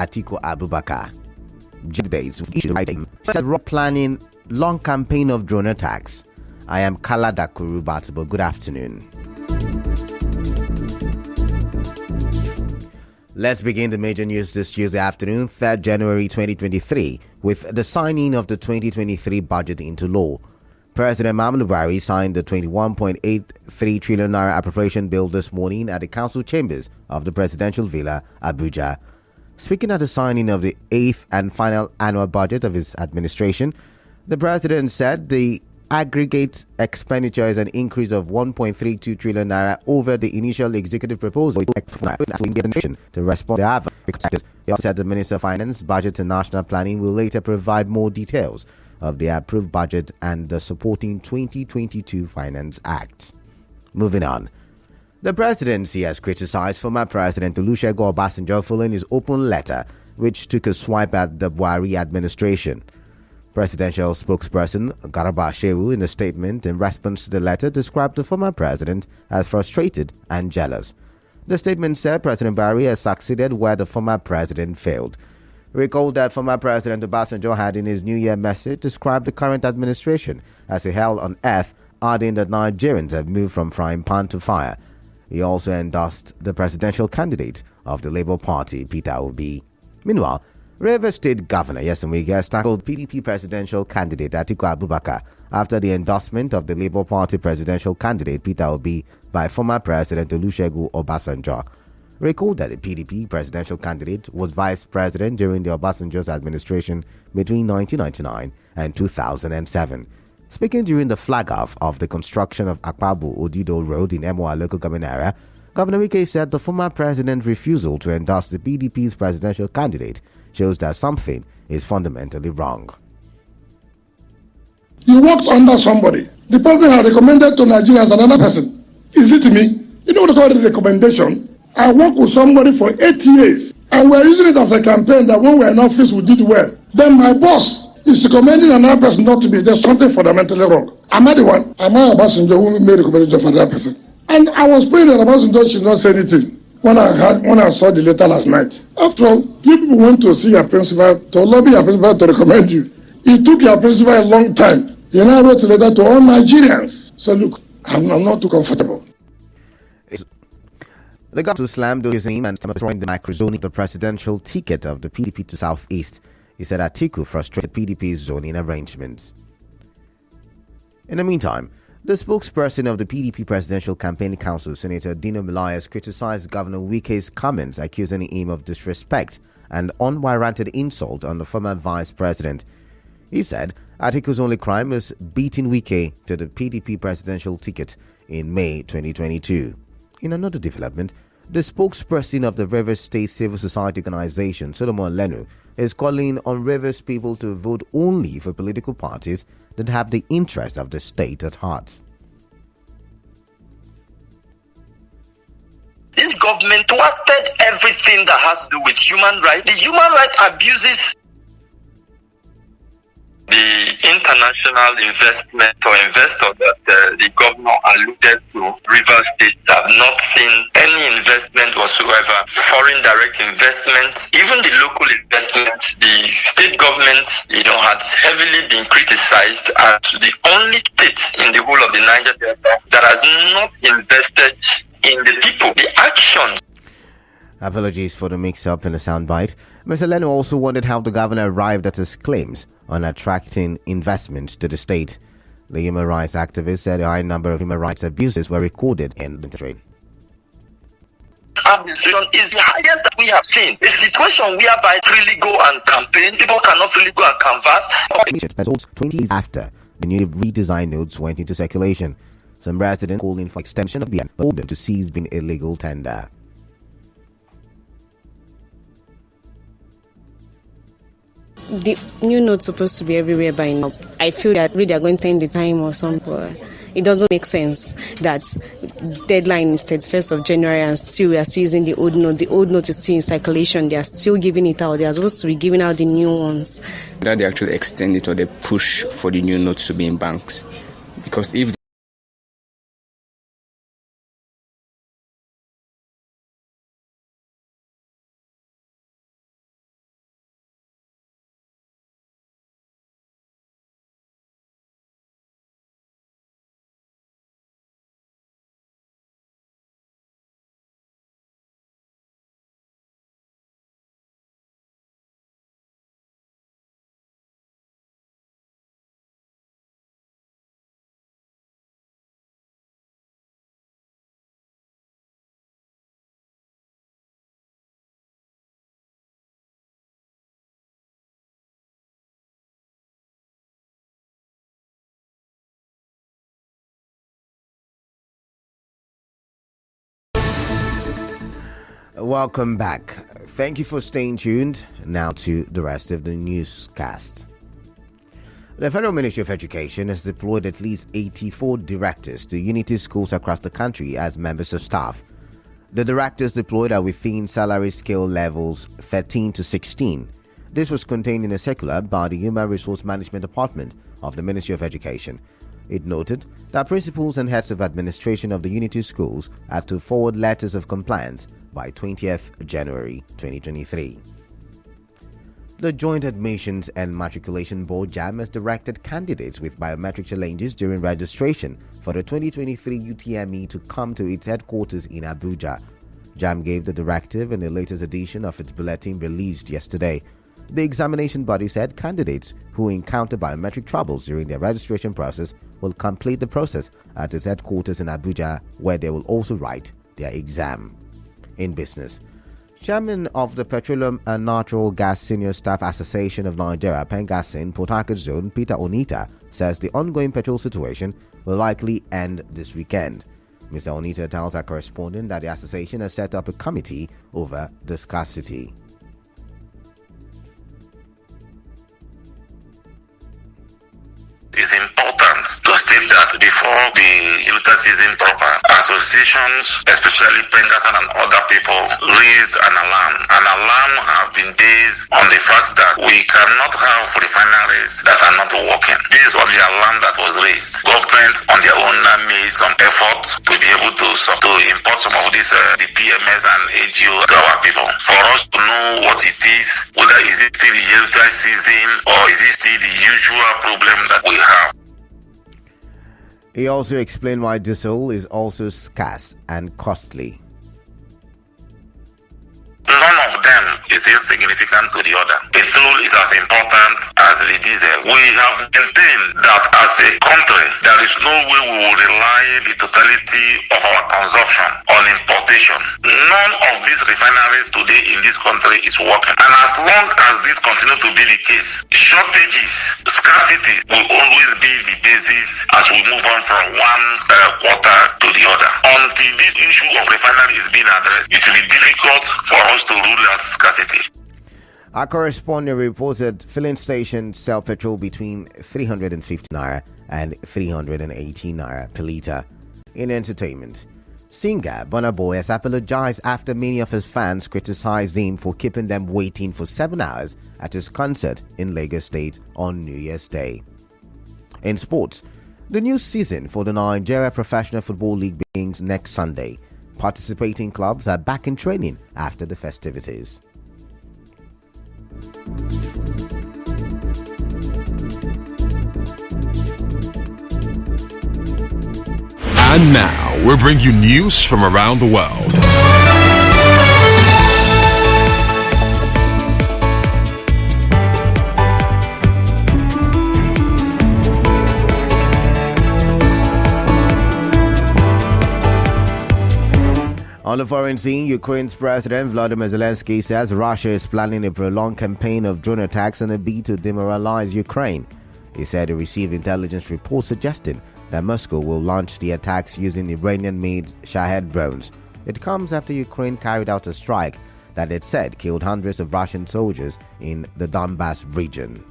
Atiku Abubakar. Days issued writing said rock planning long campaign of drone attacks. I am Kala Dakuru Batubo. Good afternoon. Let's begin the major news this Tuesday afternoon, 3rd January 2023, with the signing of the 2023 budget into law. President Muhammadu Buhari signed the 21.83 trillion naira appropriation bill this morning at the council chambers of the presidential villa, Abuja. Speaking at the signing of the 8th and final annual budget of his administration, the president said the aggregate expenditure is an increase of 1.32 trillion naira over the initial executive proposal to respond to have. He also said the Minister of Finance, Budget and National Planning will later provide more details of the approved budget and the supporting 2022 Finance Act. Moving on. The presidency has criticized former President Olusegun Obasanjo following his open letter, which took a swipe at the Buhari administration. Presidential spokesperson Garba Shehu, in a statement in response to the letter, described the former president as frustrated and jealous. The statement said President Buhari has succeeded where the former president failed. Recall that former President Obasanjo had in his New Year message described the current administration as a hell on earth, adding that Nigerians have moved from frying pan to fire. He also endorsed the presidential candidate of the Labour Party, Peter Obi. Meanwhile, Rivers State Governor Nyesom Wike has tackled PDP presidential candidate Atiku Abubakar after the endorsement of the Labour Party presidential candidate Peter Obi by former President Olusegun Obasanjo. Recall that the PDP presidential candidate was vice president during the Obasanjo's administration between 1999 and 2007. Speaking during the flag-off of the construction of Akpabu Odido Road in Emoa local government area, Governor Wike said the former president's refusal to endorse the PDP's presidential candidate shows that something is fundamentally wrong. You worked under somebody. The person had recommended to Nigerians another person. Is it me? You know what I call it, recommendation? I worked with somebody for 8 years, and we're using it as a campaign that when we're in office we did well. Then my boss is recommending another person not to be. There's something fundamentally wrong. Am I the one? Am I Obasanjo who made recommendation for that person? And I was praying that Obasanjo should not say anything when I saw the letter last night. After all, people went to see your principal, to lobby your principal to recommend you. It took your principal a long time. He now wrote a letter to all Nigerians. So look, I'm not too comfortable. The governor slammed his name and throwing the microzoning of the presidential ticket of the PDP to Southeast. He said Atiku frustrated PDP's zoning arrangements. In the meantime, the spokesperson of the PDP Presidential Campaign Council, Senator Dino Melaye, has criticized Governor Wike's comments, accusing him of disrespect and unwarranted insult on the former vice president. He said Atiku's only crime was beating Wike to the PDP presidential ticket in May 2022. In another development, the spokesperson of the Rivers State Civil Society Organization, Solomon Lenu, is calling on Rivers people to vote only for political parties that have the interest of the state at heart. This government thwarted everything that has to do with human rights. The human rights abuses. The international investment or investor that the governor alluded to, Rivers State, have not seen any investment whatsoever. Foreign direct investment, even the local investment, the state government, has heavily been criticized as the only state in the whole of the Niger Delta that has not invested in the people. The actions. Apologies for the mix-up in the soundbite. Mr. Leno also wondered how the governor arrived at his claims on attracting investments to the state. The human rights activist said a high number of human rights abuses were recorded in the trade. Administration is the highest that we have seen. A situation whereby really go and campaign, people cannot really go and canvass. 20 years after the new redesigned notes went into circulation, some residents calling for extension of the ban told them to cease being illegal tender. The new note's supposed to be everywhere by now. I feel that really are going to end the time or something. It doesn't make sense that deadline is 31st of January and still we are still using the old note. The old note is still in circulation. They are still giving it out. They are supposed to be giving out the new ones. That they actually extend it or they push for the new notes to be in banks. Because if Welcome back. Thank you for staying tuned. Now to the rest of the newscast. The Federal Ministry of Education has deployed at least 84 directors to Unity schools across the country as members of staff. The directors deployed are within salary scale levels 13 to 16. This was contained in a circular by the Human Resource Management Department of the Ministry of Education. It noted that principals and heads of administration of the Unity schools had to forward letters of compliance by 20th January 2023. The Joint Admissions and Matriculation Board JAM has directed candidates with biometric challenges during registration for the 2023 UTME to come to its headquarters in Abuja. JAM gave the directive in the latest edition of its bulletin released yesterday. The examination body said candidates who encounter biometric troubles during their registration process will complete the process at its headquarters in Abuja, where they will also write their exam. In business, Chairman of the Petroleum and Natural Gas Senior Staff Association of Nigeria, Pengasin Port Harcourt Zone, Peter Onita, says the ongoing petrol situation will likely end this weekend. Mr. Onita tells our correspondent that the association has set up a committee over the scarcity. It's important to state that before the Hilta season proper, associations, especially Pengasan and other people, raised an alarm. An alarm have been based on the fact that we cannot have refineries that are not working. This was the alarm that was raised. Government on their own made some efforts to be able to import some of this, the PMS and AGO to our people. For us to know what it is, whether is it still the Hilta season or is it still the usual problem that we have. He also explained why diesel is also scarce and costly. None of them is insignificant to the other. Petrol is as important as the diesel. We have maintained that as a country, there is no way we will rely the totality of our consumption on importation. None of these refineries today in this country is working. And as long as this continues to be the case, shortages, scarcity will always be the basis as we move on from one quarter to the other. Until this issue of refinery is being addressed, it will be difficult for us to rule out scarcity. Our correspondent reports that filling stations sell petrol between 350 naira and 380 naira per litre. In entertainment, singer Burna Boy has apologized after many of his fans criticized him for keeping them waiting for 7 hours at his concert in Lagos State on New Year's Day. In sports, the new season for the Nigeria Professional Football League begins next Sunday. Participating clubs are back in training after the festivities. And now, we bring you news from around the world. On the foreign scene, Ukraine's President Volodymyr Zelensky says Russia is planning a prolonged campaign of drone attacks in a bid to demoralize Ukraine. He said he received intelligence reports suggesting that Moscow will launch the attacks using Iranian-made Shahed drones. It comes after Ukraine carried out a strike that it said killed hundreds of Russian soldiers in the Donbas region.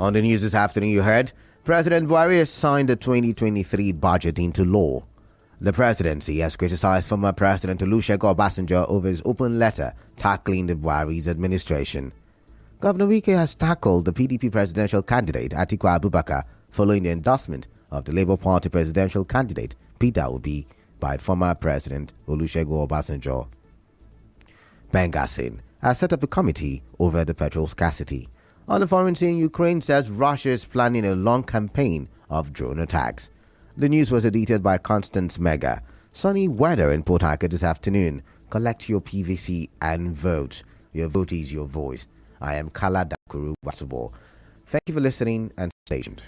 On the news this afternoon, you heard President Buhari has signed the 2023 budget into law. The presidency has criticized former President Olusegun Obasanjo over his open letter tackling the Buhari's administration. Governor Wike has tackled the PDP presidential candidate Atiku Abubakar following the endorsement of the Labour Party presidential candidate Peter Obi by former President Olusegun Obasanjo. Pengasin has set up a committee over the petrol scarcity. On the foreign scene, Ukraine says Russia is planning a long campaign of drone attacks. The news was edited by Constance Mega. Sunny weather in Port Harcourt this afternoon. Collect your PVC and vote. Your vote is your voice. I am Kala Dakuru Wasubo. Thank you for listening and stay tuned.